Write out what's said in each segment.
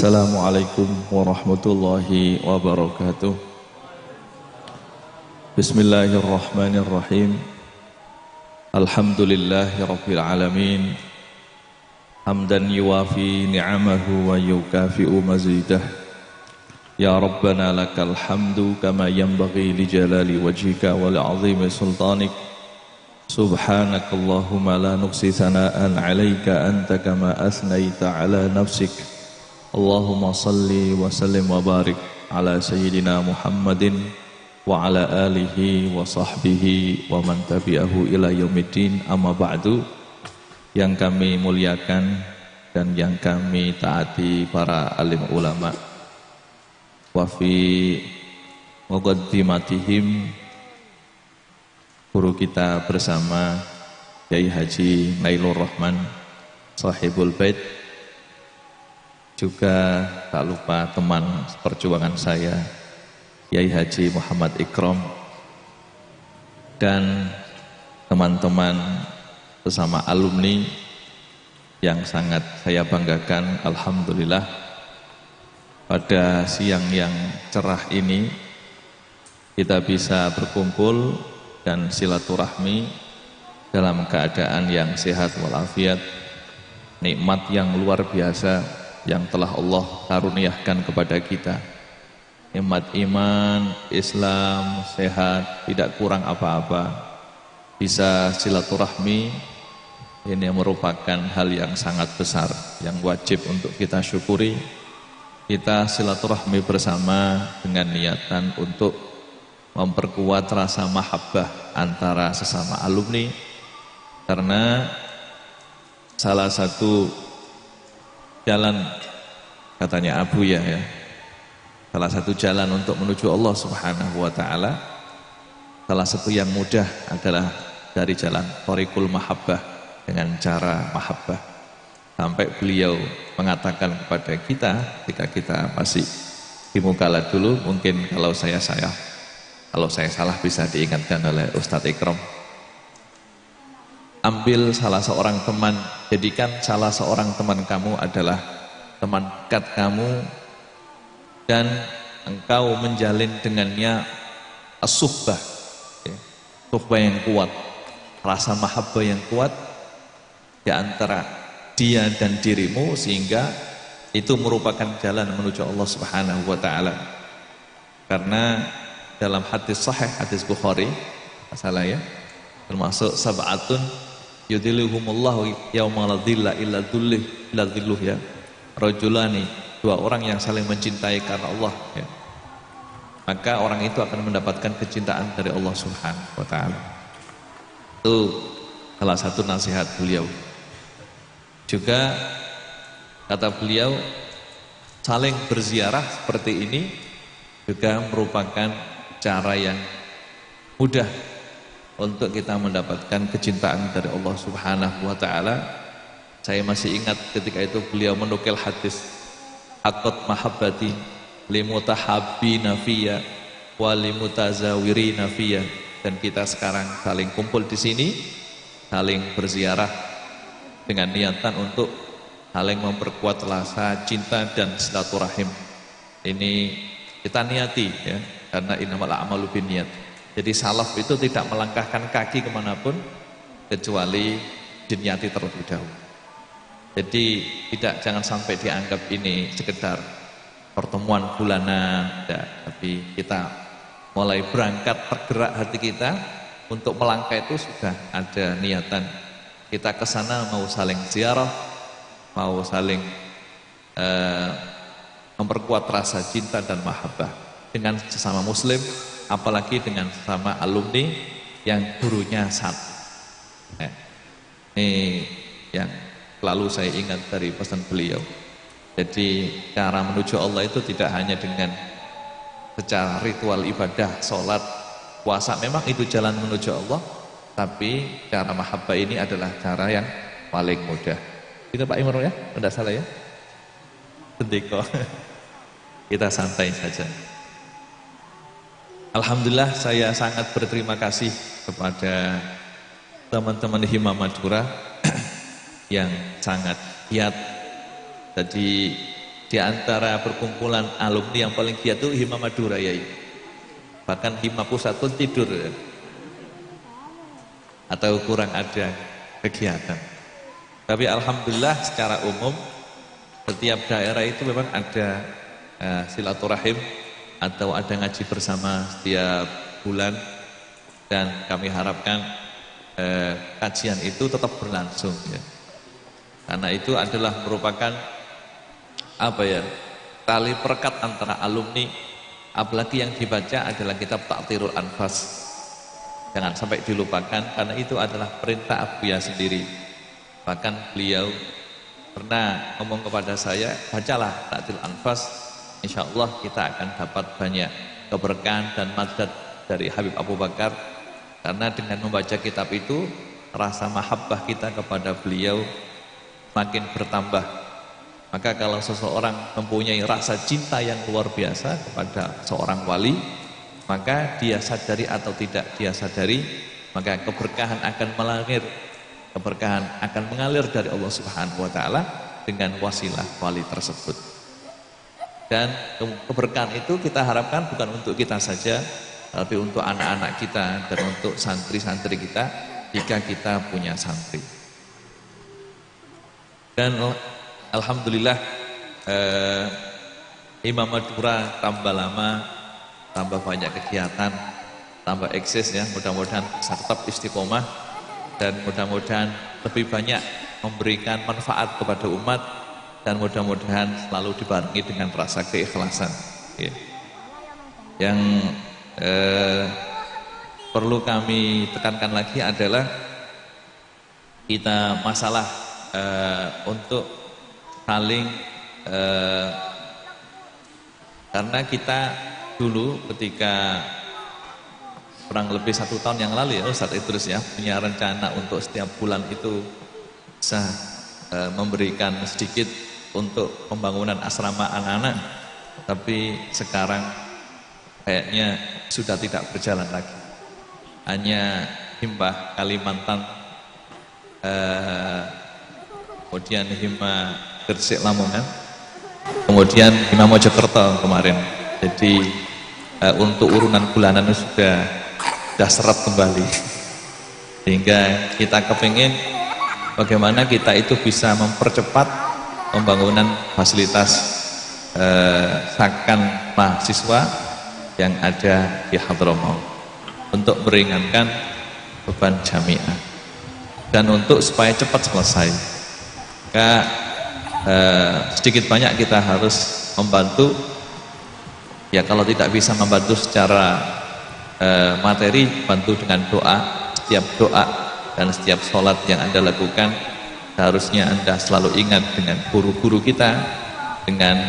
Assalamualaikum warahmatullahi wabarakatuh. Bismillahirrahmanirrahim. Alhamdulillahi rabbil alamin. Hamdan yuwafi ni'amahu wa yukafi'u mazidah. Ya Rabbana lakal hamdu kama yanbaghi li jalali wajhika wa li'azimi sultanik. Subhanakallahumma la nuqsi sana'an 'alaika anta kama asnaita 'ala nafsik. Allahumma salli wa sallim wa barik ala sayyidina Muhammadin wa ala alihi wa sahbihi wa man tabi'ahu ila yaumiddin, amma ba'du. Yang kami muliakan dan yang kami taati para alim ulama, wa fi muqaddimatihim guru kita bersama Kiai Haji Nailur Rahman Sahibul Bait, juga tak lupa teman perjuangan saya Kiai Haji Muhammad Ikram, dan teman-teman sesama alumni yang sangat saya banggakan. Alhamdulillah, pada siang yang cerah ini kita bisa berkumpul dan silaturahmi dalam keadaan yang sehat walafiat. Nikmat yang luar biasa yang telah Allah karuniakan kepada kita. Nikmat iman, Islam, sehat, tidak kurang apa-apa. Bisa silaturahmi, ini merupakan hal yang sangat besar, yang wajib untuk kita syukuri. Kita silaturahmi bersama dengan niatan untuk memperkuat rasa mahabbah antara sesama alumni, karena salah satu jalan, katanya Abu ya, salah satu jalan untuk menuju Allah Subhanahu wa ta'ala, salah satu yang mudah adalah dari jalan thariqul mahabbah, dengan cara mahabbah. Sampai beliau mengatakan kepada kita ketika kita masih di Mukalah dulu, mungkin kalau saya salah bisa diingatkan oleh Ustadz Ikram. Ambil salah seorang teman, jadikan salah seorang teman kamu adalah teman dekat kamu, dan engkau menjalin dengannya as-suhbah, suhbah yang kuat, rasa mahabbah yang kuat di antara dia dan dirimu, sehingga itu merupakan jalan menuju Allah Subhanahu wa ta'ala. Karena dalam hadis sahih, hadis Bukhari, masalah ya, termasuk sab'atun yudhilluhumullahu yawma la dhilla illa dhilluh ya. Rajulani, dua orang yang saling mencintai karena Allah ya. Maka orang itu akan mendapatkan kecintaan dari Allah Subhanahu wa ta'ala. Itu salah satu nasihat beliau. Juga kata beliau, saling berziarah seperti ini juga merupakan cara yang mudah untuk kita mendapatkan kecintaan dari Allah Subhanahu wa ta'ala. Saya masih ingat ketika itu beliau menukil hadis, haqqat mahabbati limutahabbina fiyya wa limutazawirina fiyya. Dan kita sekarang saling kumpul di sini, saling berziarah dengan niatan untuk saling memperkuat rasa cinta dan silaturahim. Ini kita niati ya, karena innamal a'malu binniyat. Jadi salaf itu tidak melangkahkan kaki kemanapun kecuali diniati terlebih dahulu. Jadi jangan sampai dianggap ini sekedar pertemuan bulanan, tapi kita mulai berangkat, tergerak hati kita untuk melangkah itu sudah ada niatan. Kita ke sana mau saling ziarah, mau saling memperkuat rasa cinta dan mahabbah dengan sesama muslim, apalagi dengan sesama alumni yang gurunya satu. Ini yang selalu saya ingat dari pesan beliau. Jadi cara menuju Allah itu tidak hanya dengan secara ritual ibadah, sholat, puasa, memang itu jalan menuju Allah, tapi cara mahabbah ini adalah cara yang paling mudah. Itu Pak Imron ya, tidak salah ya? Sendiko. Kita santai saja. Alhamdulillah, saya sangat berterima kasih kepada teman-teman Hima Madura yang sangat giat. Jadi Di antara perkumpulan alumni yang paling giat itu Hima Madura ya. Bahkan Hima Pusat pun tidur ya. Atau kurang ada kegiatan. Tapi alhamdulillah secara umum setiap daerah itu memang ada silaturahim atau ada ngaji bersama setiap bulan, dan kami harapkan kajian itu tetap berlangsung ya. Karena itu adalah merupakan tali perekat antara alumni, apalagi yang dibaca adalah kitab Ta'thirul Anfas. Jangan sampai dilupakan karena itu adalah perintah Abuya sendiri. Bahkan beliau pernah ngomong kepada saya, bacalah Ta'thirul Anfas, insya Allah kita akan dapat banyak keberkahan dan madad dari Habib Abu Bakar. Karena dengan membaca kitab itu, rasa mahabbah kita kepada beliau makin bertambah. Maka kalau seseorang mempunyai rasa cinta yang luar biasa kepada seorang wali, maka dia sadari atau tidak dia sadari, maka keberkahan akan mengalir, keberkahan akan mengalir dari Allah Subhanahu wa taala dengan wasilah wali tersebut. Dan keberkahan itu kita harapkan bukan untuk kita saja, tapi untuk anak-anak kita dan untuk santri-santri kita jika kita punya santri. Dan alhamdulillah Imam Madura tambah lama, tambah banyak kegiatan, tambah eksis ya. Mudah-mudahan bisa tetap istiqomah dan mudah-mudahan lebih banyak memberikan manfaat kepada umat, dan mudah-mudahan selalu dibarengi dengan rasa keikhlasan ya. Yang perlu kami tekankan lagi adalah kita masalah untuk saling karena kita dulu ketika kurang lebih 1 tahun yang lalu ya Ustaz Idrus ya, punya rencana untuk setiap bulan itu bisa memberikan sedikit untuk pembangunan asrama anak-anak, tapi sekarang kayaknya sudah tidak berjalan lagi. Hanya Himbah Kalimantan, kemudian Hima Gresik Lamongan, kemudian Hima Mojokerto kemarin. Jadi untuk urunan bulanan sudah seret kembali, sehingga kita kepingin bagaimana kita itu bisa mempercepat pembangunan fasilitas sakan mahasiswa yang ada di Hadramaut untuk meringankan beban jamiah dan untuk supaya cepat selesai. Maka sedikit banyak kita harus membantu. Ya kalau tidak bisa membantu secara materi, bantu dengan doa. Setiap doa dan setiap sholat yang Anda lakukan, seharusnya Anda selalu ingat dengan guru-guru kita, dengan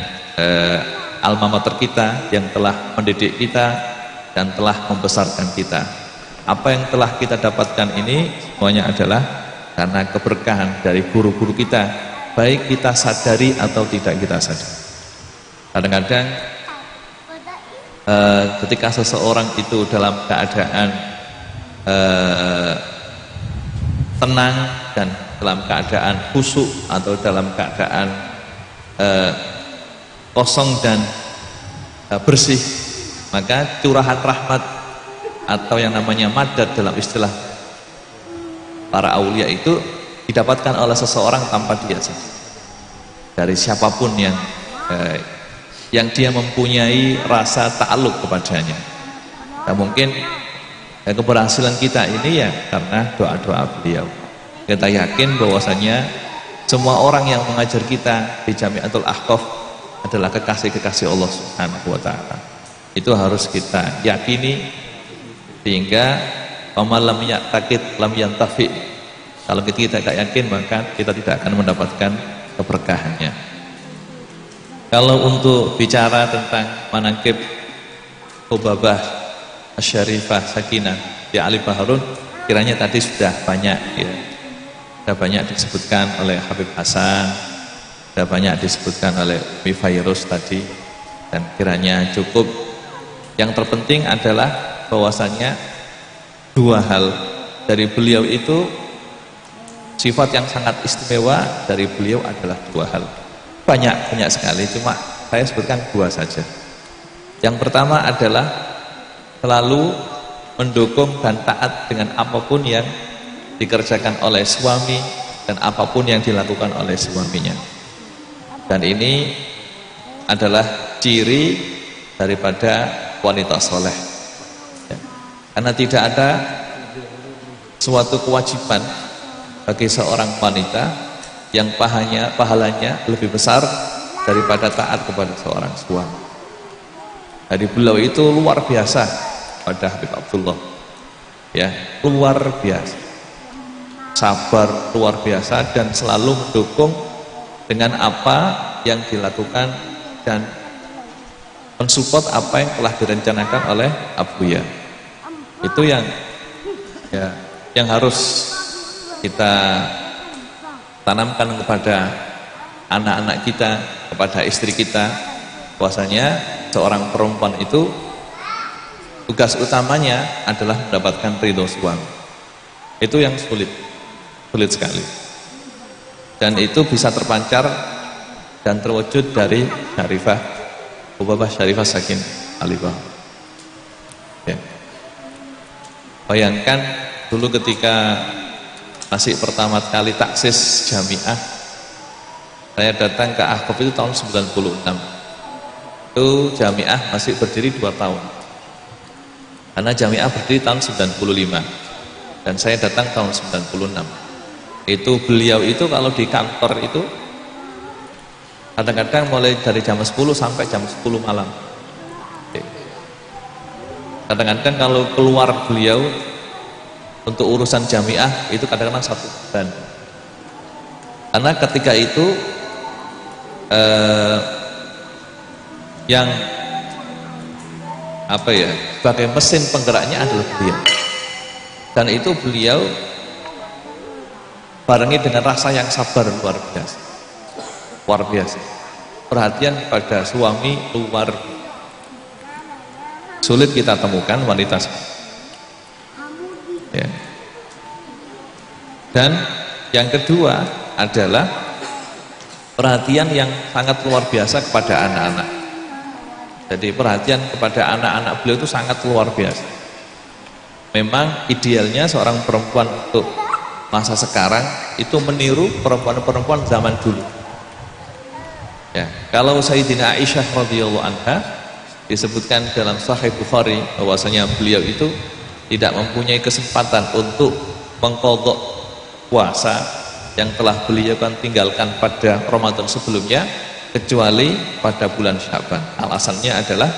alma mater kita yang telah mendidik kita dan telah membesarkan kita. Apa yang telah kita dapatkan ini semuanya adalah karena keberkahan dari guru-guru kita, baik kita sadari atau tidak kita sadari. Kadang-kadang ketika seseorang itu dalam keadaan tenang dan dalam keadaan khusyuk atau dalam keadaan kosong dan bersih, maka curahan rahmat atau yang namanya madad dalam istilah para aulia itu didapatkan oleh seseorang tanpa dia sadar. Dari siapapun yang dia mempunyai rasa ta'alluq kepadanya. Nah, mungkin keberhasilan kita ini ya karena doa-doa beliau. Kita yakin bahwasanya semua orang yang mengajar kita di Jamiatul Ahqaf adalah kekasih-kekasih Allah Subhanahu wa taala. Itu harus kita yakini, sehingga paman lam ya'taqid lam yantafi. Kalau kita tidak yakin, maka kita tidak akan mendapatkan keberkahannya. Kalau untuk bicara tentang manaqib Hubabah Asy-Syarifah Sakinah di Ali Baharun, kiranya tadi sudah banyak ya. Sudah banyak disebutkan oleh Habib Hasan, sudah banyak disebutkan oleh Umi Fairuz tadi, dan kiranya cukup. Yang terpenting adalah bahwasanya dua hal dari beliau itu, sifat yang sangat istimewa dari beliau adalah dua hal. banyak sekali, cuma saya sebutkan dua saja. Yang pertama adalah selalu mendukung dan taat dengan apapun yang dikerjakan oleh suami dan apapun yang dilakukan oleh suaminya. Dan ini adalah ciri daripada wanita soleh. Karena tidak ada suatu kewajiban bagi seorang wanita yang pahalanya lebih besar daripada taat kepada seorang suami. Dari beliau itu luar biasa pada Habib Abdullah, ya, luar biasa, sabar luar biasa, dan selalu mendukung dengan apa yang dilakukan dan mensupport apa yang telah direncanakan oleh Abuya. Itu yang harus kita tanamkan kepada anak-anak kita, kepada istri kita, bahwasanya seorang perempuan itu tugas utamanya adalah mendapatkan ridho suami. Itu yang sulit sekali, dan itu bisa terpancar dan terwujud dari Syarifah Hubabah Syarifah Sakin Alibah. Ya. Bayangkan dulu ketika masih pertama kali taksis jamiah, saya datang ke Ahqaf itu tahun 96. Itu jamiah masih berdiri 2 tahun, karena jamiah berdiri tahun 95 dan saya datang tahun 96. Itu beliau itu kalau di kantor itu kadang-kadang mulai dari jam 10 sampai jam 10 malam. Kadang-kadang kalau keluar beliau untuk urusan jamiah itu kadang-kadang 1 bulan. Karena ketika itu yang sebagai mesin penggeraknya adalah beliau, dan itu beliau barengi dengan rasa yang sabar luar biasa, perhatian pada suami luar biasa. Sulit kita temukan wanita ya. Dan yang kedua adalah perhatian yang sangat luar biasa kepada anak-anak. Jadi perhatian kepada anak-anak beliau itu sangat luar biasa. Memang idealnya seorang perempuan untuk masa sekarang itu meniru perempuan-perempuan zaman dulu. Ya, kalau Sayyidina Aisyah radhiyallahu anha disebutkan dalam Sahih Bukhari bahwasanya beliau itu tidak mempunyai kesempatan untuk mengqadha puasa yang telah beliau tinggalkan pada Ramadan sebelumnya kecuali pada bulan Syaban. Alasannya adalah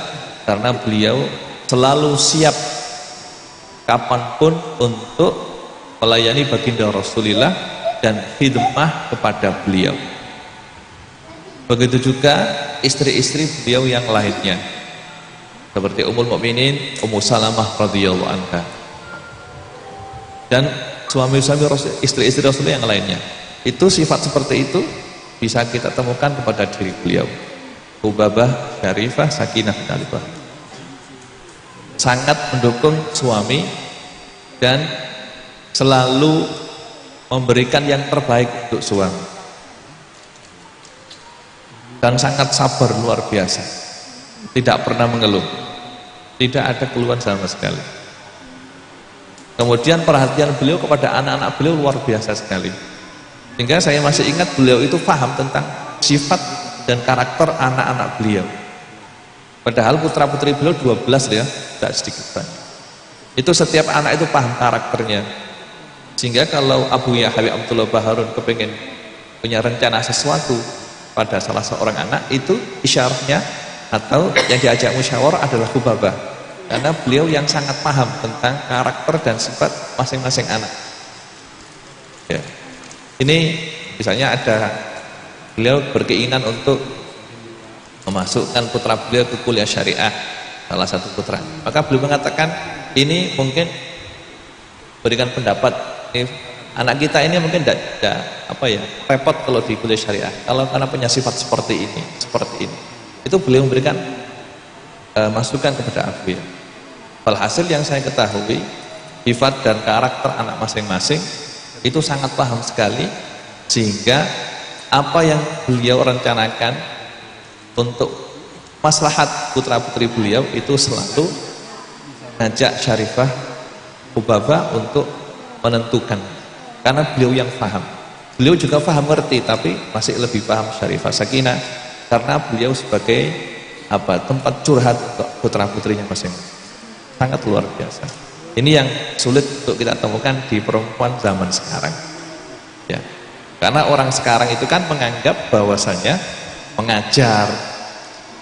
karena beliau selalu siap kapanpun untuk melayani baginda Rasulullah dan khidmah kepada beliau. Begitu juga istri-istri beliau yang lainnya, seperti Ummul Mukminin Ummu Salamah radhiyallahu anha, dan suami-suami istri-istri Rasulullah yang lainnya. Itu sifat seperti itu bisa kita temukan kepada diri beliau. Hubabah Syarifah Sakinah Alibah sangat mendukung suami dan selalu memberikan yang terbaik untuk suami, dan sangat sabar luar biasa, tidak pernah mengeluh, tidak ada keluhan sama sekali. Kemudian perhatian beliau kepada anak-anak beliau luar biasa sekali, sehingga saya masih ingat beliau itu paham tentang sifat dan karakter anak-anak beliau. Padahal putra-putri beliau 12 ya, tidak sedikit banyak. Itu setiap anak itu paham karakternya, sehingga kalau Abuya Habib Abdullah Baharun kepingin punya rencana sesuatu pada salah seorang anak, itu isyarahnya atau yang diajak musyawarah adalah Hubabah, karena beliau yang sangat paham tentang karakter dan sifat masing-masing anak ya. Ini misalnya ada beliau berkeinginan untuk memasukkan putra beliau ke kuliah syariah, salah satu putra, maka beliau mengatakan ini mungkin berikan pendapat, anak kita ini mungkin tidak repot kalau di kuliah syariah kalau karena punya sifat seperti ini. Itu beliau memberikan masukan kepada Abuya. Walhasil yang saya ketahui sifat dan karakter anak masing-masing itu sangat paham sekali, sehingga apa yang beliau rencanakan untuk maslahat putra-putri beliau itu selalu ngajak Syarifah Hubabah untuk menentukan, karena beliau yang paham. Beliau juga paham ngerti, tapi masih lebih paham Syarifah Sakinah karena beliau sebagai tempat curhat untuk putra-putrinya masing-masing. Sangat luar biasa. Ini yang sulit untuk kita temukan di perempuan zaman sekarang. Ya. Karena orang sekarang itu kan menganggap bahwasanya mengajar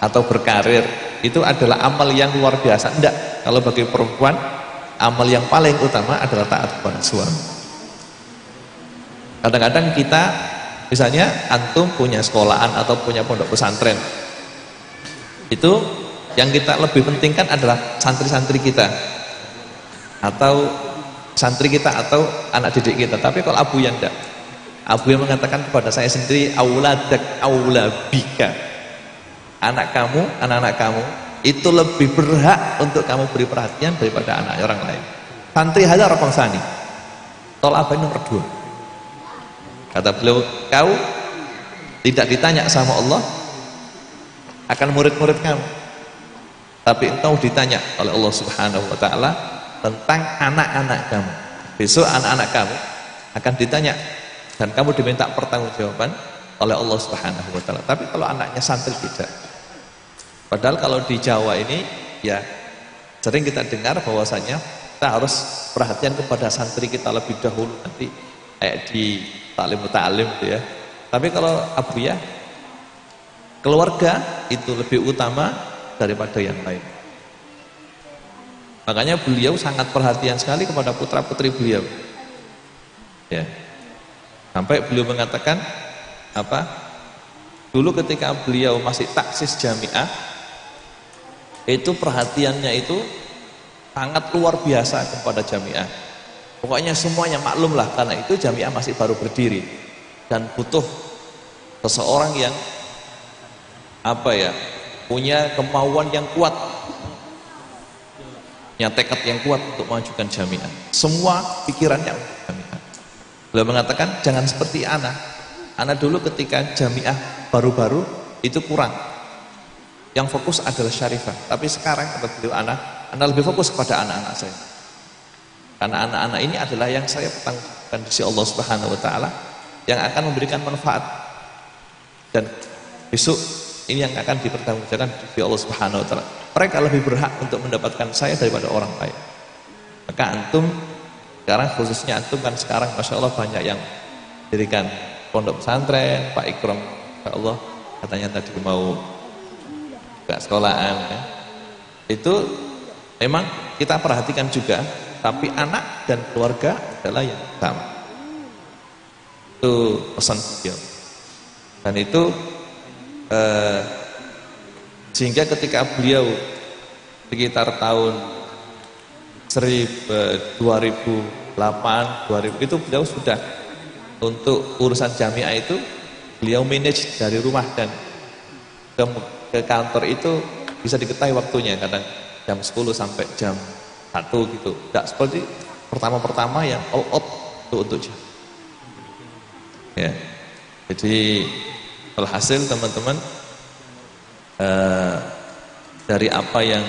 atau berkarir itu adalah amal yang luar biasa. Enggak. Kalau bagi perempuan, amal yang paling utama adalah taat kepada suami. Kadang-kadang kita, misalnya antum punya sekolahan atau punya pondok pesantren, itu yang kita lebih pentingkan adalah santri-santri kita atau santri kita atau anak didik kita. Tapi kalau Abu yang enggak, Abu yang mengatakan kepada saya sendiri, auladak aulabika, anak-anak kamu itu lebih berhak untuk kamu beri perhatian daripada anak orang lain. Santri hanya rokong sani, tolak apa nomor 2. Kata beliau, kau tidak ditanya sama Allah akan murid-murid kamu, tapi engkau ditanya oleh Allah Subhanahu wa Ta'ala tentang anak-anak kamu. Besok anak-anak kamu akan ditanya dan kamu diminta pertanggungjawaban oleh Allah Subhanahu wa Ta'ala. Tapi kalau anaknya santri tidak. Padahal kalau di Jawa ini ya sering kita dengar bahwasanya kita harus perhatian kepada santri kita lebih dahulu, nanti kayak di taklim ya. Tapi kalau Abu ya, keluarga itu lebih utama daripada yang lain. Makanya beliau sangat perhatian sekali kepada putra-putri beliau. Ya. Sampai beliau mengatakan dulu ketika beliau masih taksis jamiah, itu perhatiannya itu sangat luar biasa kepada jamiah. Pokoknya semuanya maklum lah, karena itu jamiah masih baru berdiri dan butuh seseorang yang punya kemauan yang kuat, punya tekad yang kuat untuk mengajukan jamiah. Semua pikirannya untuk jamiah. Beliau mengatakan jangan seperti anak dulu ketika jamiah baru-baru itu kurang, yang fokus adalah Syarifah. Tapi sekarang kata beliau, anak lebih fokus kepada anak-anak saya, karena anak-anak ini adalah yang saya pertanggungkan di sisi Allah Subhanahu wa Ta'ala, yang akan memberikan manfaat, dan besok ini yang akan dipertanggungjawabkan di sisi Allah Subhanahu wa Ta'ala. Mereka lebih berhak untuk mendapatkan saya daripada orang lain. Maka antum sekarang, khususnya antum kan sekarang Masya Allah banyak yang dirikan pondok pesantren. Pak Ikram Insya Allah katanya tadi mau buka sekolahan ya. Itu memang kita perhatikan juga, tapi anak dan keluarga adalah yang utama. Itu pesan beliau. Dan itu sehingga ketika beliau sekitar tahun 2008 2000 itu beliau sudah untuk urusan jamiah itu beliau manage dari rumah dan ke kantor itu bisa diketahui waktunya, kadang jam 10 sampai jam 1 gitu. Tidak seperti pertama-pertama yang all out untuk jam. Ya. Jadi alhasil teman-teman, dari apa yang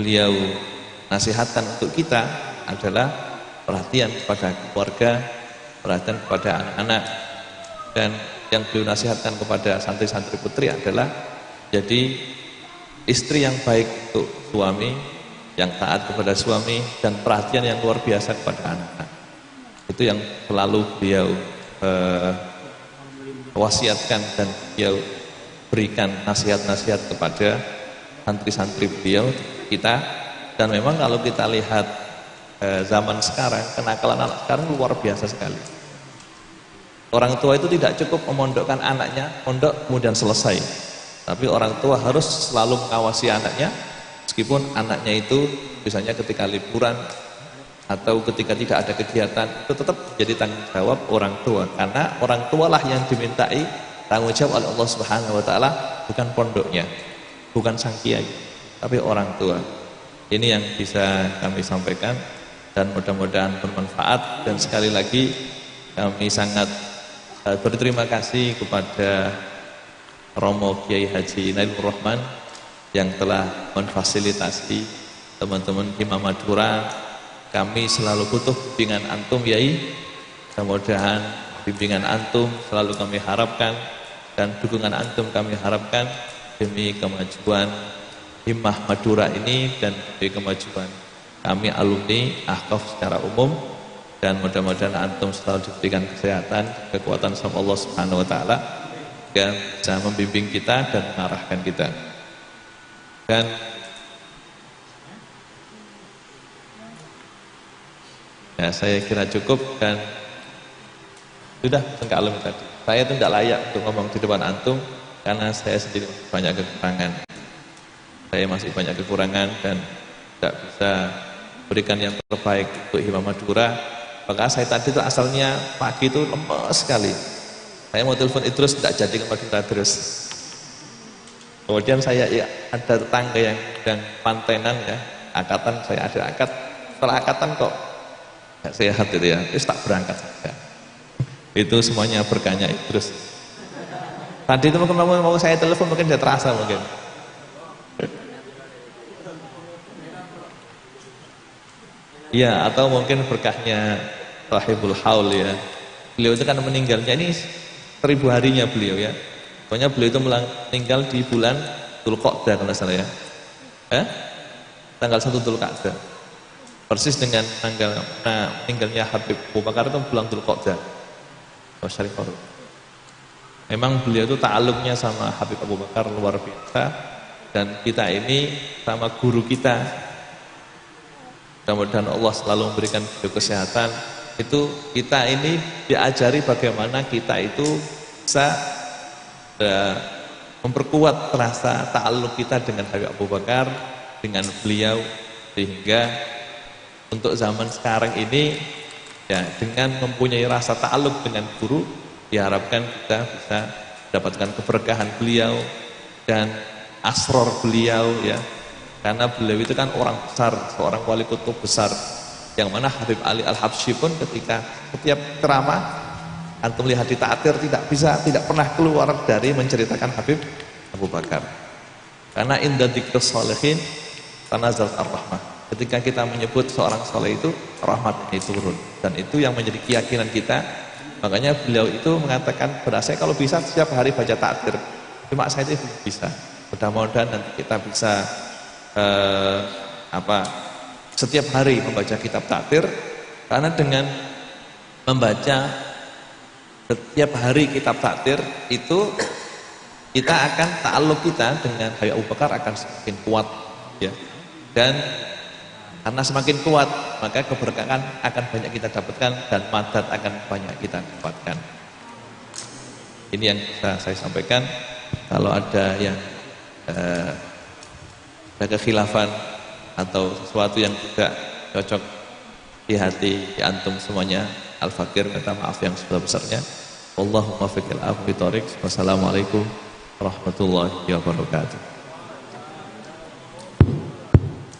beliau nasihatkan untuk kita adalah perhatian kepada keluarga, perhatian kepada anak-anak, dan yang beliau nasihatkan kepada santri-santri putri adalah jadi istri yang baik untuk suami, yang taat kepada suami, dan perhatian yang luar biasa kepada anak-anak. Itu yang selalu beliau wasiatkan dan beliau berikan nasihat-nasihat kepada santri-santri beliau kita. Dan memang kalau kita lihat zaman sekarang, kenakalan anak sekarang luar biasa sekali. Orang tua itu tidak cukup memondokkan anaknya, pondok kemudian selesai. Tapi orang tua harus selalu mengawasi anaknya, meskipun anaknya itu misalnya ketika liburan atau ketika tidak ada kegiatan, itu tetap jadi tanggung jawab orang tua, karena orang tualah yang dimintai tanggung jawab oleh Allah Subhanahu wa Ta'ala, bukan pondoknya, bukan sang kiai, tapi orang tua. Ini yang bisa kami sampaikan dan mudah-mudahan bermanfaat. Dan sekali lagi kami sangat berterima kasih kepada Romo Kiai Haji Nailur Rahman yang telah memfasilitasi teman-teman Hima Madura. Kami selalu butuh bimbingan antum Yai. Mudah-mudahan bimbingan antum selalu kami harapkan dan dukungan antum kami harapkan demi kemajuan Himmah Madura ini dan demi kemajuan kami alumni Ahqaf secara umum, dan mudah-mudahan antum selalu diberikan kesehatan, kekuatan sama Allah Subhanahu wa taala dan bisa membimbing kita dan mengarahkan kita. Dan ya, saya kira cukup, dan sudah enggak alum tadi. Saya itu tidak layak untuk ngomong di depan antum karena saya sendiri banyak kekurangan. Saya masih banyak kekurangan dan tidak bisa berikan yang terbaik untuk Hima Madura. Maka saya tadi itu asalnya pagi itu lemes sekali. Saya mau telepon Idrus tidak jadi ke Madura terus. Kemudian saya ya, ada tetangga yang sedang pantenan ya, akatan, saya ada akad. Setelah akatan kok nggak sehat itu ya, terus tak berangkat saja. Itu semuanya berkahnya Idrus. Tadi itu mungkin mau saya telepon mungkin tidak terasa mungkin. Ya, atau mungkin berkahnya Rahibul Haul ya. Beliau itu kan meninggalnya ini 1000 harinya beliau ya. Pokoknya beliau itu meninggal di bulan Dzulqa'dah kalau salah ya. Tanggal 1 Dzulqa'dah. Persis dengan tanggal meninggalnya Habib Abu Bakar itu bulan Dzulqa'dah. Memang beliau itu ta'alluqnya sama Habib Abu Bakar luar biasa, dan kita ini sama guru kita. Mudah-mudahan Allah selalu memberikan kesehatan. Itu kita ini diajari bagaimana kita itu bisa memperkuat rasa ta'alluq kita dengan Habib Abu Bakar, dengan beliau, sehingga untuk zaman sekarang ini ya, dengan mempunyai rasa ta'alluq dengan guru, diharapkan kita bisa mendapatkan keberkahan beliau dan asror beliau ya. Karena beliau itu kan orang besar, seorang wali kutub besar, yang mana Habib Ali Al-Habsyi pun ketika setiap ceramah antum lihat di ta'atir tidak pernah keluar dari menceritakan Habib Abu Bakar. Karena inda dzikrus sholihin tanazzalat ar-rahmah. Ketika kita menyebut seorang soleh itu, rahmat ini turun, dan itu yang menjadi keyakinan kita. Makanya beliau itu mengatakan, berasa kalau bisa setiap hari baca ta'atir. Cuma saya itu belum bisa. Mudah-mudahan nanti kita bisa setiap hari membaca kitab ta'atir, karena dengan membaca setiap hari kitab ta'atir itu kita akan ta'alluq kita dengan Habib Abu Bakar akan semakin kuat ya. Dan karena semakin kuat maka keberkahan akan banyak kita dapatkan dan madat akan banyak kita dapatkan. Ini yang bisa saya sampaikan. Kalau ada yang ada kekhilafan atau sesuatu yang tidak cocok di hati di antum semuanya, Al-Fakir minta maaf yang sebesar-besarnya. Wallahumma fiqil afwi thoriq. Wassalamualaikum warahmatullahi wabarakatuh.